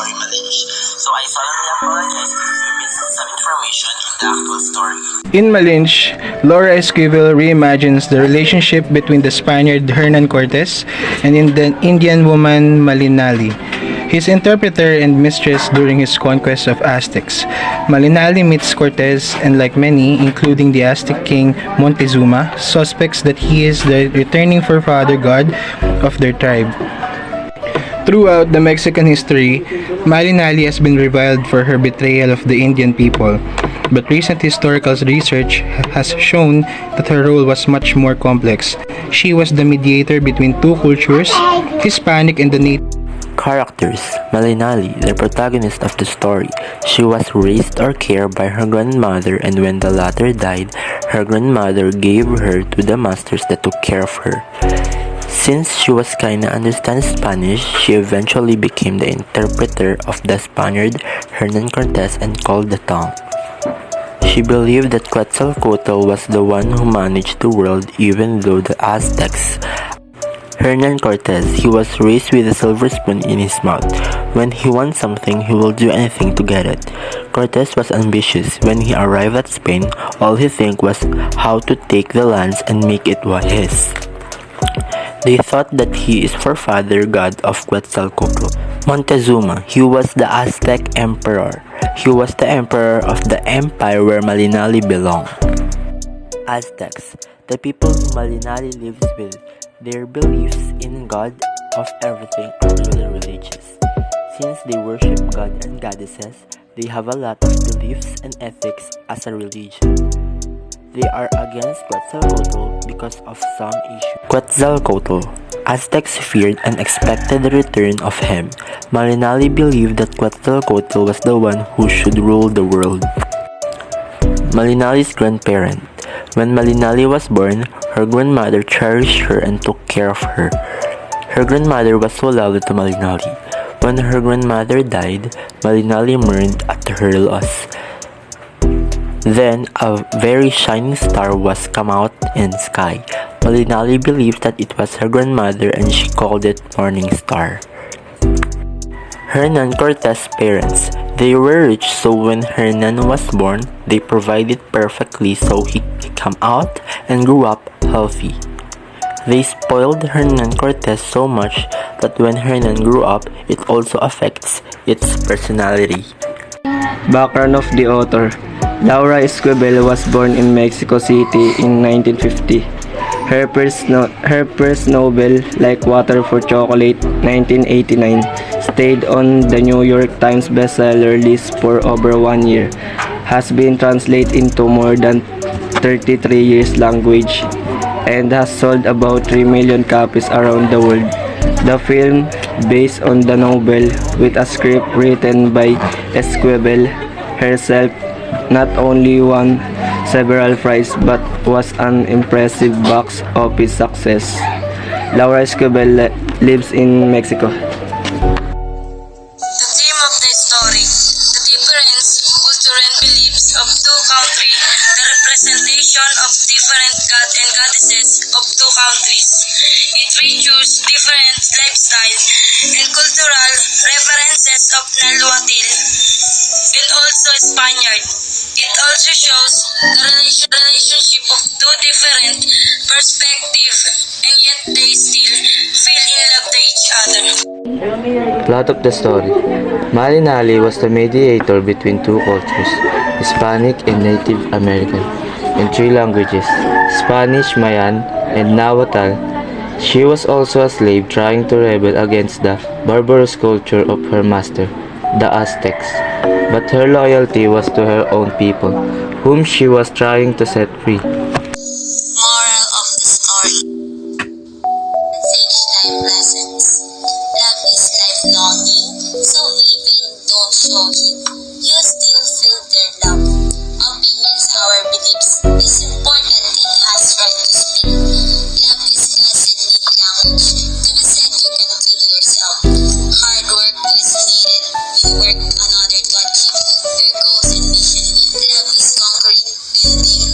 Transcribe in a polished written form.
story, Malinche. So I solemnly apologize if we missed some information in the actual story. In Malinche, Laura Esquivel reimagines the relationship between the Spaniard Hernan Cortes and the Indian woman Malinali, his interpreter and mistress during his conquest of Aztecs. Malinali meets Cortes and, like many, including the Aztec king Montezuma, suspects that he is the returning forefather god of their tribe. Throughout the Mexican history, Malinali has been reviled for her betrayal of the Indian people, but recent historical research has shown that her role was much more complex. She was the mediator between two cultures, Hispanic and the native. Characters: Malinali, the protagonist of the story. She was raised or cared by her grandmother, and when the latter died, her grandmother gave her to the masters that took care of her. Since she was kinda understands Spanish, she eventually became the interpreter of the Spaniard Hernan Cortes and called the tongue. She believed that Quetzalcoatl was the one who managed the world, even though the Aztecs. Hernan Cortes, he was raised with a silver spoon in his mouth. When he wants something, he will do anything to get it. Cortes was ambitious. When he arrived at Spain, all he think was how to take the lands and make it his. They thought that he is forefather god of Quetzalcoatl. Montezuma, he was the Aztec emperor. He was the emperor of the empire where Malinali belonged. Aztecs, the people who Malinali lives with, their beliefs in God of everything are really religious. Since they worship God and goddesses, they have a lot of beliefs and ethics as a religion. They are against Quetzalcoatl because of some issues. Quetzalcoatl, Aztecs feared and expected the return of him. Malinali believed that Quetzalcoatl was the one who should rule the world. Malinali's grandparent. When Malinali was born, her grandmother cherished her and took care of her. Her grandmother was so loyal to Malinali. When her grandmother died, Malinali mourned at her loss. Then, a very shining star was come out in the sky. Malinali believed that it was her grandmother and she called it Morning Star. Hernan Cortes' parents. They were rich, so when Hernan was born, they provided perfectly so he could come out and grew up healthy. They spoiled Hernan Cortes so much that when Hernan grew up, it also affects its personality. Background of the author. Laura Esquivel was born in Mexico City in 1950. Her first novel, Like Water for Chocolate, 1989, stayed on the New York Times bestseller list for over 1 year, has been translated into more than 33 years language, and has sold about 3 million copies around the world. The film, based on the novel, with a script written by Esquivel herself, not only won several prizes but was an impressive box office success. Laura Esquivel lives in Mexico. The theme of the story, the different culture and beliefs of two countries, the representation of different god and goddesses of two countries. It features different lifestyle and cultural references of Nahuatl and also Spaniard. It also shows the relationship of two different perspectives, and yet they still feel in love to each other. Plot of the story. Malinali was the mediator between two cultures, Hispanic and Native American, in 3 languages, Spanish, Mayan, and Nahuatl. She was also a slave trying to rebel against the barbarous culture of her master, the Aztecs. But her loyalty was to her own people, whom she was trying to set free. Moral of the story. Sage life lessons. Love is life-longing, so even don't show it, you still feel their love. Opinions, our beliefs, is important and has right to speak. Love is constantly language. To be said, you can kill yourself. Hard work is needed. You work another to achieve your goals and mission. Love is conquering, building,